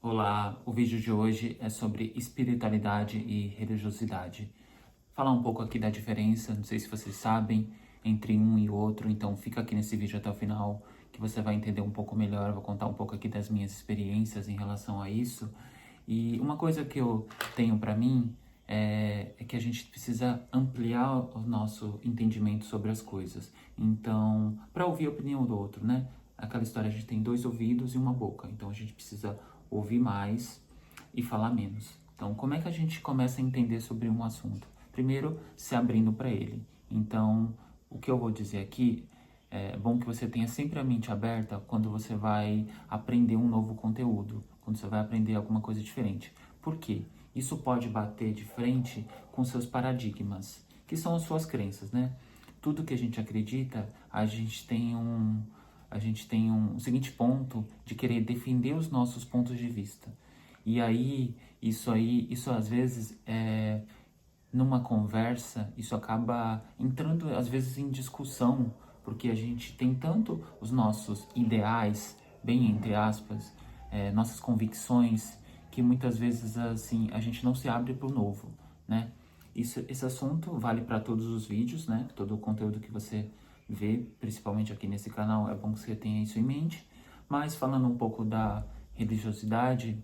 Olá, o vídeo de hoje é sobre espiritualidade e religiosidade. Falar um pouco aqui da diferença, não sei se vocês sabem, entre um e outro, então fica aqui nesse vídeo até o final que você vai entender um pouco melhor. Eu vou contar um pouco aqui das minhas experiências em relação a isso. E uma coisa que eu tenho para mim é que a gente precisa ampliar o nosso entendimento sobre as coisas. Então, para ouvir a opinião do outro, né? Aquela história, a gente tem dois ouvidos e uma boca, então a gente precisa ouvir mais e falar menos. Então, como é que a gente começa a entender sobre um assunto? Primeiro, se abrindo para ele. Então, o que eu vou dizer aqui é bom que você tenha sempre a mente aberta quando você vai aprender um novo conteúdo, quando você vai aprender alguma coisa diferente. Por quê? Isso pode bater de frente com seus paradigmas, que são as suas crenças, né? Tudo que a gente acredita, a gente tem um seguinte ponto de querer defender os nossos pontos de vista. E isso às vezes numa conversa, isso acaba entrando às vezes em discussão, porque a gente tem tanto os nossos ideais, bem entre aspas, nossas convicções, que muitas vezes assim a gente não se abre para o novo, né? Esse assunto vale para todos os vídeos, né? Todo o conteúdo que você vê, principalmente aqui nesse canal, é bom que você tenha isso em mente. Mas falando um pouco da religiosidade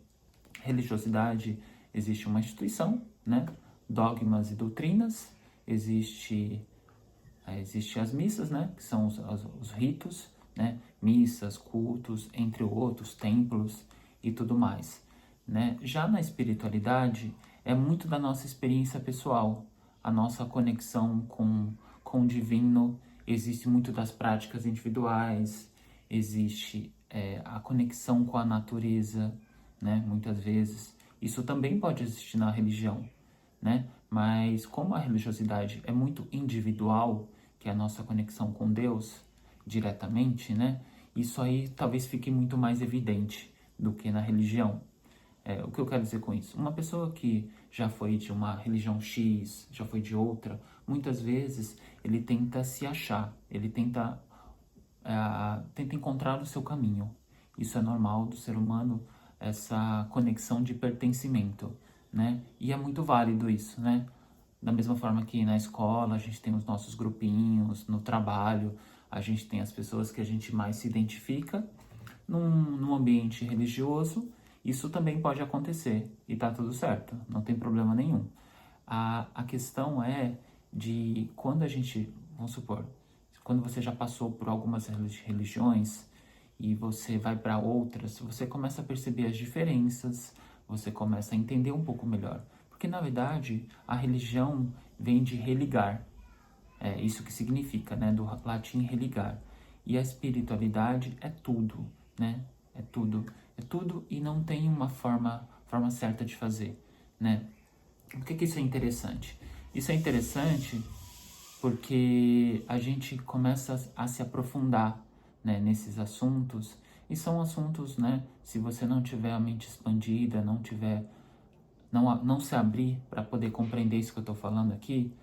existe uma instituição, né? Dogmas e doutrinas, existe as missas, né? Que são os ritos, né? Missas, cultos, entre outros, templos e tudo mais, né? Já na espiritualidade, é muito da nossa experiência pessoal, a nossa conexão com o divino, existe muito das práticas individuais, existe a conexão com a natureza, né? Muitas vezes. Isso também pode existir na religião, né? Mas como a religiosidade é muito individual, que é a nossa conexão com Deus diretamente, né? Isso aí talvez fique muito mais evidente do que na religião. O que eu quero dizer com isso? Uma pessoa que já foi de uma religião X, já foi de outra, muitas vezes ele tenta se achar, ele tenta encontrar o seu caminho. Isso é normal do ser humano, essa conexão de pertencimento, né? E é muito válido isso, né? Da mesma forma que na escola a gente tem os nossos grupinhos, no trabalho a gente tem as pessoas que a gente mais se identifica, num ambiente religioso, isso também pode acontecer e tá tudo certo, não tem problema nenhum. A questão é de quando a gente, vamos supor, quando você já passou por algumas religiões e você vai para outras, você começa a perceber as diferenças, você começa a entender um pouco melhor. Porque na verdade a religião vem de religar, é isso que significa, né, do latim religar. E a espiritualidade é tudo, né? É tudo e não tem uma forma certa de fazer, né? Por que isso é interessante? Isso é interessante porque a gente começa a se aprofundar, né, nesses assuntos, e são assuntos, né, se você não tiver a mente expandida, não se abrir para poder compreender isso que eu estou falando aqui,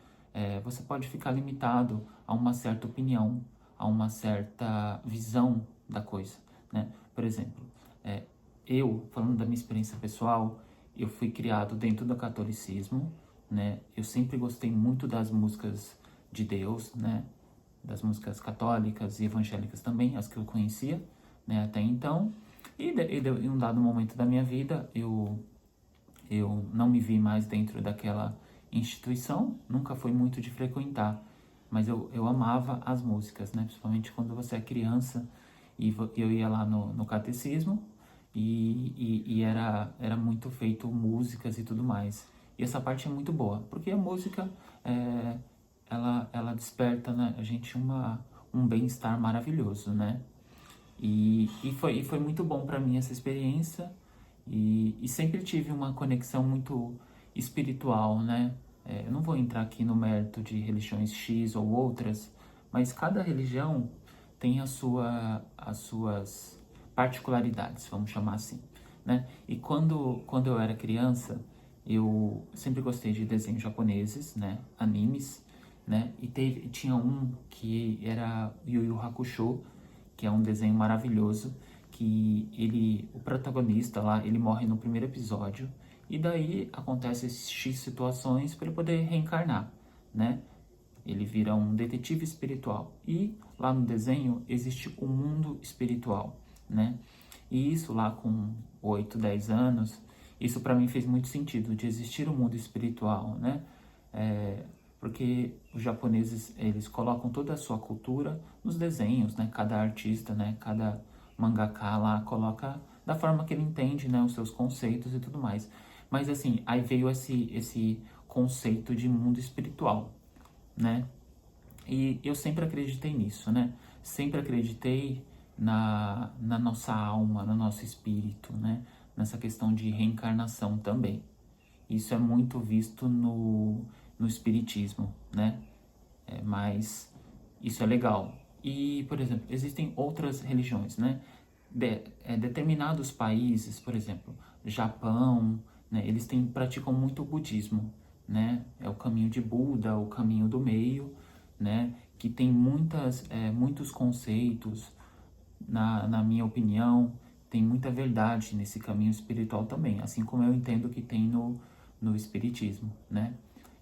você pode ficar limitado a uma certa opinião, a uma certa visão da coisa, né? Por exemplo, falando da minha experiência pessoal, eu fui criado dentro do catolicismo, né? Eu sempre gostei muito das músicas de Deus, né? Das músicas católicas e evangélicas também, as que eu conhecia, né? Até então. Em um dado momento da minha vida, eu não me vi mais dentro daquela instituição, nunca fui muito de frequentar, mas eu amava as músicas, né? Principalmente quando você é criança e eu ia lá no catecismo e era muito feito músicas e tudo mais. E essa parte é muito boa, porque a música, ela desperta na gente um bem-estar maravilhoso, né? E foi muito bom para mim essa experiência e sempre tive uma conexão muito espiritual, né? Eu não vou entrar aqui no mérito de religiões X ou outras, mas cada religião tem as suas particularidades, vamos chamar assim, né? E quando eu era criança, eu sempre gostei de desenhos japoneses, né? Animes, né? E tinha um que era Yu Yu Hakusho, que é um desenho maravilhoso, que o protagonista lá, ele morre no primeiro episódio, e daí acontece X situações para ele poder reencarnar, né? Ele vira um detetive espiritual. E lá no desenho existe um mundo espiritual, né? E isso lá com 8, 10 anos, isso para mim fez muito sentido, de existir um mundo espiritual, né? Porque os japoneses, eles colocam toda a sua cultura nos desenhos, né? Cada artista, né? Cada mangaka lá coloca da forma que ele entende, né? Os seus conceitos e tudo mais. Mas assim, aí veio esse conceito de mundo espiritual, né? E eu sempre acreditei nisso, né? Sempre acreditei na nossa alma, no nosso espírito, né? Nessa questão de reencarnação também. Isso é muito visto no espiritismo, né? Mas isso é legal. E, por exemplo, existem outras religiões, né? Determinados países, por exemplo, Japão, né? Eles praticam muito o budismo, né? É o caminho de Buda, o caminho do meio, né? Que tem muitos conceitos, na minha opinião, tem muita verdade nesse caminho espiritual também, assim como eu entendo que tem no espiritismo, né?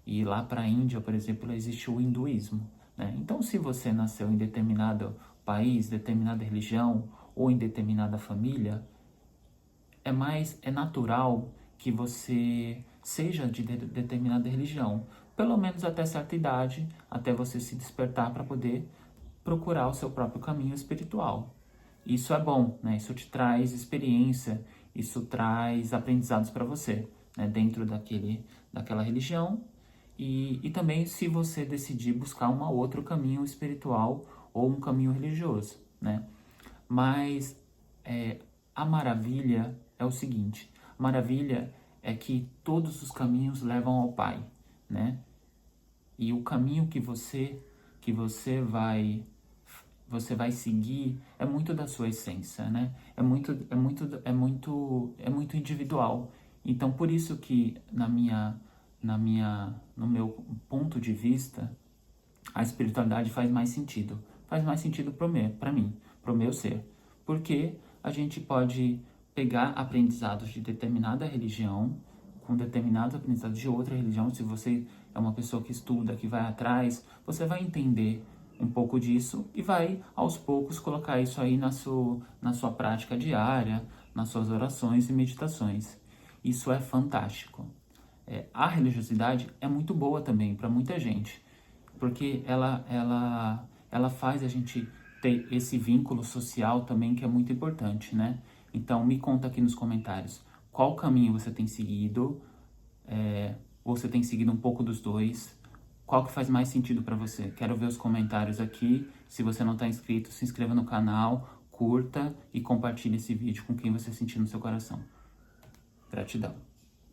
E lá para a Índia, por exemplo, existe o hinduísmo, né? Então, se você nasceu em determinado país, determinada religião ou em determinada família, é natural que você seja de determinada religião, pelo menos até certa idade, até você se despertar para poder procurar o seu próprio caminho espiritual. Isso é bom, né? Isso te traz experiência, isso traz aprendizados para você, né? Dentro daquela religião. E também se você decidir buscar um outro caminho espiritual ou um caminho religioso, né? Mas a maravilha é o seguinte: a maravilha é que todos os caminhos levam ao Pai, né? E o caminho que você vai seguir é muito da sua essência, né? É muito individual. Então, por isso que no meu ponto de vista, a espiritualidade faz mais sentido. Faz mais sentido para mim, para o meu ser. Porque a gente pode pegar aprendizados de determinada religião, com determinados aprendizados de outra religião. Se você é uma pessoa que estuda, que vai atrás, você vai entender um pouco disso e vai, aos poucos, colocar isso aí na sua prática diária, nas suas orações e meditações. Isso é fantástico. A religiosidade é muito boa também para muita gente, porque ela faz a gente ter esse vínculo social também que é muito importante, né? Então, me conta aqui nos comentários qual caminho você tem seguido, ou você tem seguido um pouco dos dois, qual que faz mais sentido para você. Quero ver os comentários aqui. Se você não está inscrito, se inscreva no canal, curta e compartilhe esse vídeo com quem você sentir no seu coração. Gratidão.